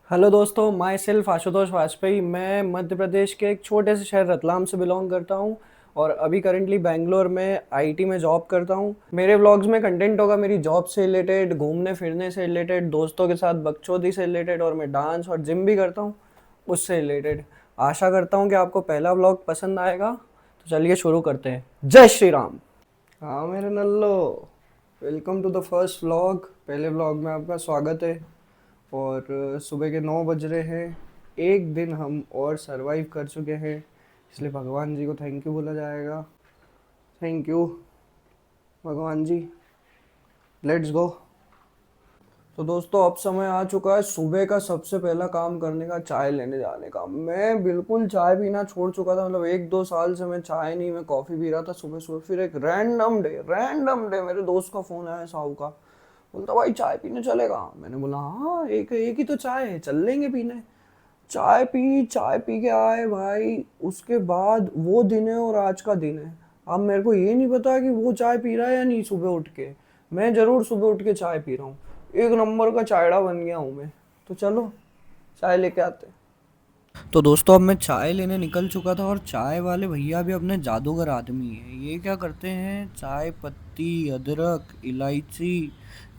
Hello दोस्तों, my self Ashutosh Vajpayee. मैं मध्य प्रदेश के एक छोटे से शहर रतलाम से बिलोंग करता हूँ और अभी करंटली बैंगलोर में आईटी में जॉब करता हूँ। मेरे व्लॉग्स में कंटेंट होगा मेरी जॉब से रिलेटेड, घूमने फिरने से रिलेटेड, दोस्तों के साथ बकचोदी से रिलेटेड, और मैं डांस और जिम भी करता हूँ उससे रिलेटेड। आशा करता हूँ कि आपको पहला व्लॉग पसंद आएगा। तो चलिए शुरू करते हैं। जय श्री राम। हाँ मेरे नल्लो, welcome to the first vlog. पहले व्लॉग में आपका स्वागत है। और सुबह के 9 बज रहे हैं। एक दिन हम और सरवाइव कर चुके हैं, इसलिए भगवान जी को थैंक यू बोला जाएगा। थैंक यू भगवान जी। Let's go. तो दोस्तों, अब समय आ चुका है सुबह का सबसे पहला काम करने का, चाय लेने जाने का। मैं बिल्कुल चाय पीना छोड़ चुका था, मतलब 1-2 साल से मैं चाय नहीं, मैं कॉफ़ी पी रहा था सुबह सुबह। फिर एक रैंडम डे मेरे दोस्त का फ़ोन आया, साहू का। बोलता भाई चाय पीने चलेगा। मैंने बोला हाँ, एक एक ही तो चाय है, चल लेंगे पीने। चाय पी के आए भाई। उसके बाद वो दिन है और आज का दिन है। अब मेरे को ये नहीं पता कि वो चाय पी रहा है या नहीं सुबह उठ के। मैं जरूर सुबह उठ के चाय पी रहा हूँ। एक नंबर का चायड़ा बन गया हूँ मैं। तो चलो चाय लेके आते हैं। तो दोस्तों, अब मैं चाय लेने निकल चुका था और चाय वाले भैया भी अपने जादूगर आदमी है। ये क्या करते हैं, चाय पत्ती, अदरक, इलायची,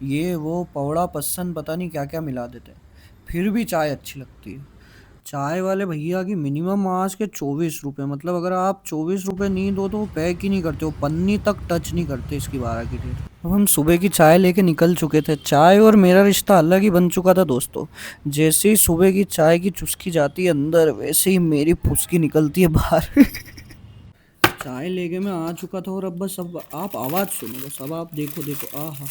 ये वो पौड़ा पत्सन पता नहीं क्या क्या मिला देते हैं, फिर भी चाय अच्छी लगती है। चाय वाले भैया की मिनिमम आज के 24 रुपये, मतलब अगर आप 24 रुपये नहीं दो तो वो पैक ही नहीं करते, वो पन्नी तक टच नहीं करते इसकी 12 की डेट। अब हम सुबह की चाय लेके निकल चुके थे। चाय और मेरा रिश्ता अलग ही बन चुका था दोस्तों। जैसे ही सुबह की चाय की चुस्की जाती है अंदर, वैसे ही मेरी फुसकी निकलती है बाहर। चाय लेके मैं आ चुका था और अब बस अब आप आवाज़ सुनो, बस अब आप देखो देखो, आहा,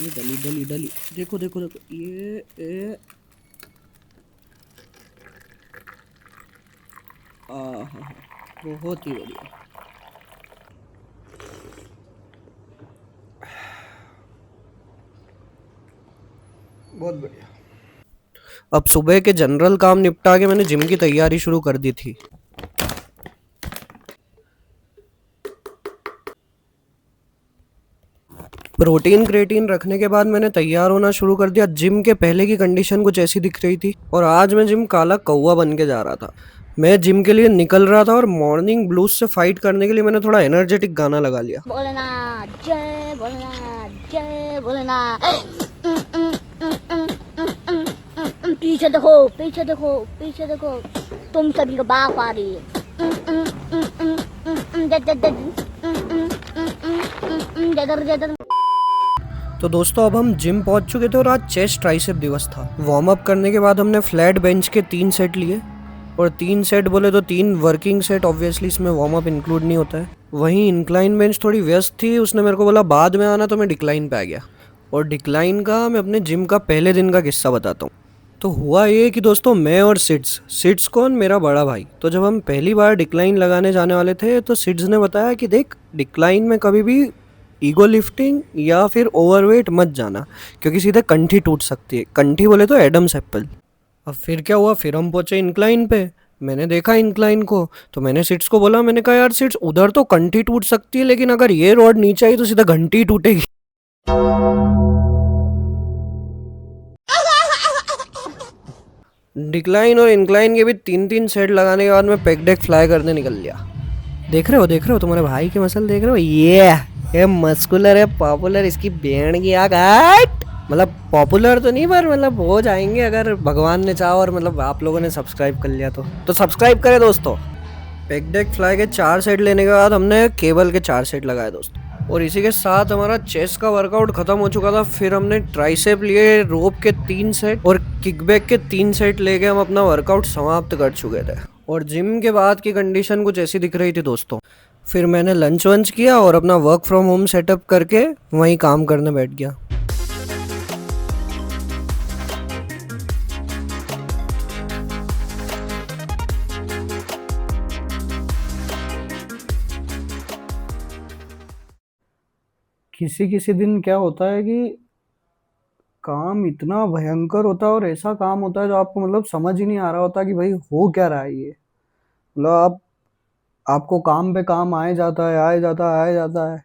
ये डली डली डली, देखो देखो देखो, ये आहा, बहुत ही बढ़िया। बहुत बढ़िया। अब सुबह के जनरल काम निपटा के मैंने जिम की तैयारी शुरू कर दी थी। प्रोटीन क्रेटीन रखने के बाद मैंने तैयार होना शुरू कर दिया। जिम के पहले की कंडीशन कुछ ऐसी दिख रही थी और आज मैं जिम काला कौवा बन के जा रहा था। मैं जिम के लिए निकल रहा था और मॉर्निंग ब्लूज से फाइट करने के लिए मैंने थोड़ा एनर्जेटिक गाना लगा लिया। जय भोलेनाथ। पीछे देखो, पीछे देखो, पीछे देखो, तुम सभी को बाप आ रही है। तो दोस्तों, अब हम जिम पहुंच चुके थे और आज चेस्ट ट्राइसेप दिवस था। वार्म अप करने के बाद हमने फ्लैट बेंच के 3 सेट लिए। और 3 सेट बोले तो 3 वर्किंग सेट, ऑब्वियसली इसमें वार्म अप इंक्लूड नहीं होता है। वहीं इंक्लाइन बेंच थोड़ी व्यस्त थी, उसने मेरे को बोला बाद में आना, तो मैं डिक्लाइन पे आ गया। और डिक्लाइन का मैं अपने जिम का पहले दिन का किस्सा बताता हूँ। तो हुआ ये कि दोस्तों, मैं और सिड्स सिड्स कौन, मेरा बड़ा भाई। तो जब हम पहली बार डिक्लाइन लगाने जाने वाले थे तो सिड्स ने बताया कि देख, डिक्लाइन में कभी भी ईगो लिफ्टिंग या फिर ओवरवेट मत जाना, क्योंकि सीधे कंठी टूट सकती है। कंठी बोले तो एडम्स एप्पल। अब फिर क्या हुआ, फिर हम पहुंचे इंक्लाइन पे। मैंने देखा इंक्लाइन को, तो मैंने सिट्स को बोला, मैंने कहा यार सिट्स, उधर तो कंठी टूट सकती है, लेकिन अगर ये रॉड नीचे आई तो सीधा घंटी टूटेगी। डिक्लाइन और इंक्लाइन के भी 3-3 सेट लगाने के बाद मैं पेग डेक फ्लाई करने निकल लिया। देख रहे हो तुम्हारे भाई के मसल, देख रहे हो, ये मस्कुलर है, पॉपुलर, इसकी बैंड की आग हट। मतलब पॉपुलर तो नहीं, पर मतलब हो जाएंगे अगर भगवान ने चाहा और मतलब आप लोगों ने सब्सक्राइब कर लिया तो सब्सक्राइब करें दोस्तों। पेग डेक फ्लाई के 4 सेट लेने के बाद हमने केबल के 4 सेट लगाए दोस्तों। और इसी के साथ हमारा चेस्ट का वर्कआउट खत्म हो चुका था। फिर हमने ट्राइसेप लिए रोप के 3 सेट और किकबैक के 3 सेट लेके हम अपना वर्कआउट समाप्त कर चुके थे। और जिम के बाद की कंडीशन कुछ ऐसी दिख रही थी दोस्तों। फिर मैंने लंच वंच किया और अपना वर्क फ्रॉम होम सेटअप करके वहीं काम करने बैठ गया। किसी किसी दिन क्या होता है कि काम इतना भयंकर होता है और ऐसा काम होता है जो आपको मतलब समझ ही नहीं आ रहा होता कि भाई हो क्या रहा है ये। मतलब आपको काम पे काम आए जाता है, आए जाता है, आए जाता है।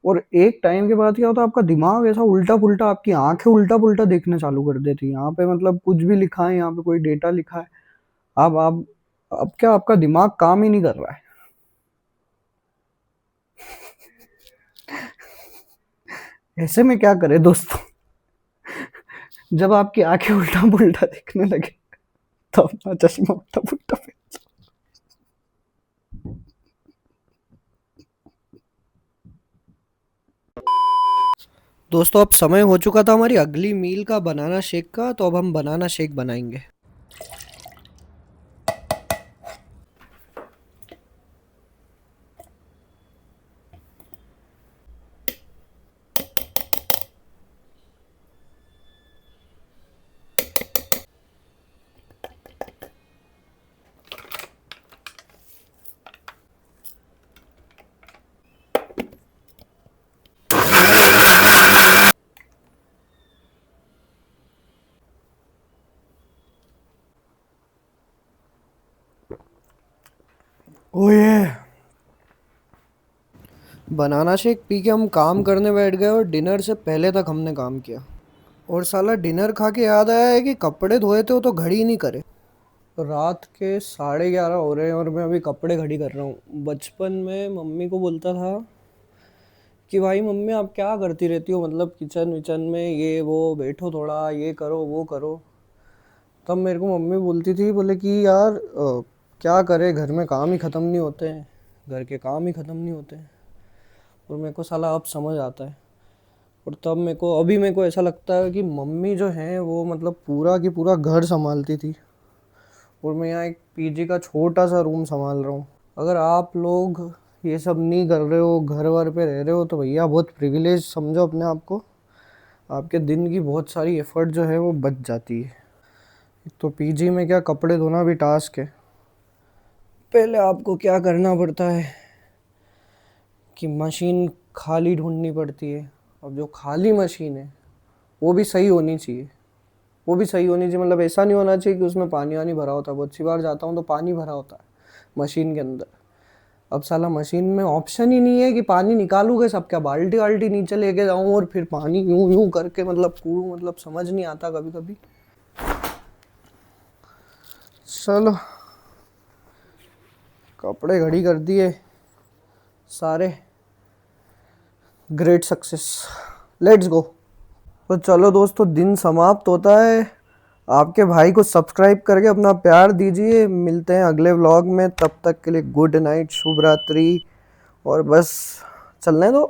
और एक टाइम के बाद क्या होता है, आपका दिमाग ऐसा उल्टा पुल्टा, आपकी आंखें उल्टा पुल्टा देखने चालू कर देती है। यहाँ पे मतलब कुछ भी लिखा है, यहाँ पे कोई डेटा लिखा है, आप अब क्या, आपका दिमाग काम ही नहीं कर रहा है। ऐसे में क्या करे दोस्तों, जब आपकी आंखें उल्टा पुल्टा देखने लगे तो अपना चश्मा उल्टा पुल्टा पहन। दोस्तों अब समय हो चुका था हमारी अगली मील का, बनाना शेक का, तो अब हम बनाना शेक बनाएंगे। ओए, बनाना शेक पी के हम काम करने बैठ गए और डिनर से पहले तक हमने काम किया। और साला डिनर खा के याद आया है कि कपड़े धोए थे वो तो घड़ी ही नहीं करे। रात के 11:30 हो रहे हैं और मैं अभी कपड़े घड़ी कर रहा हूँ। बचपन में मम्मी को बोलता था कि भाई मम्मी आप क्या करती रहती हो, मतलब किचन विचन में ये वो, बैठो थोड़ा, ये करो वो करो। तब मेरे को मम्मी बोलती थी, बोले कि यार क्या करे, घर में काम ही ख़त्म नहीं होते हैं, घर के काम ही ख़त्म नहीं होते हैं। और मेरे को साला अब समझ आता है। और तब मेरे को ऐसा लगता है कि मम्मी जो है वो मतलब पूरा की पूरा घर संभालती थी, और मैं यहाँ एक पीजी का छोटा सा रूम संभाल रहा हूँ। अगर आप लोग ये सब नहीं कर रहे हो, घर वर पे रह रहे हो, तो भैया बहुत प्रिविलेज समझो अपने आप को। आपके दिन की बहुत सारी एफर्ट जो है वो बच जाती है। तो पीजी में क्या, कपड़े धोना भी टास्क है। पहले आपको क्या करना पड़ता है कि मशीन खाली ढूंढनी पड़ती है। अब जो खाली मशीन है वो भी सही होनी चाहिए, वो भी सही होनी चाहिए, मतलब ऐसा नहीं होना चाहिए कि उसमें पानी वानी भरा होता है। बहुत सी बार जाता हूँ तो पानी भरा होता है मशीन के अंदर। अब साला मशीन में ऑप्शन ही नहीं है कि पानी निकालूंगे, सब क्या बाल्टी वाल्टी नीचे लेके जाऊँ और फिर पानी यूं यूं करके मतलब कूड़ूं, मतलब समझ नहीं आता कभी कभी। चलो कपड़े घड़ी कर दिए सारे, ग्रेट सक्सेस, लेट्स गो। तो चलो दोस्तों, दिन समाप्त होता है। आपके भाई को सब्सक्राइब करके अपना प्यार दीजिए। मिलते हैं अगले व्लॉग में, तब तक के लिए गुड नाइट, शुभ रात्रि, और बस चलने दो।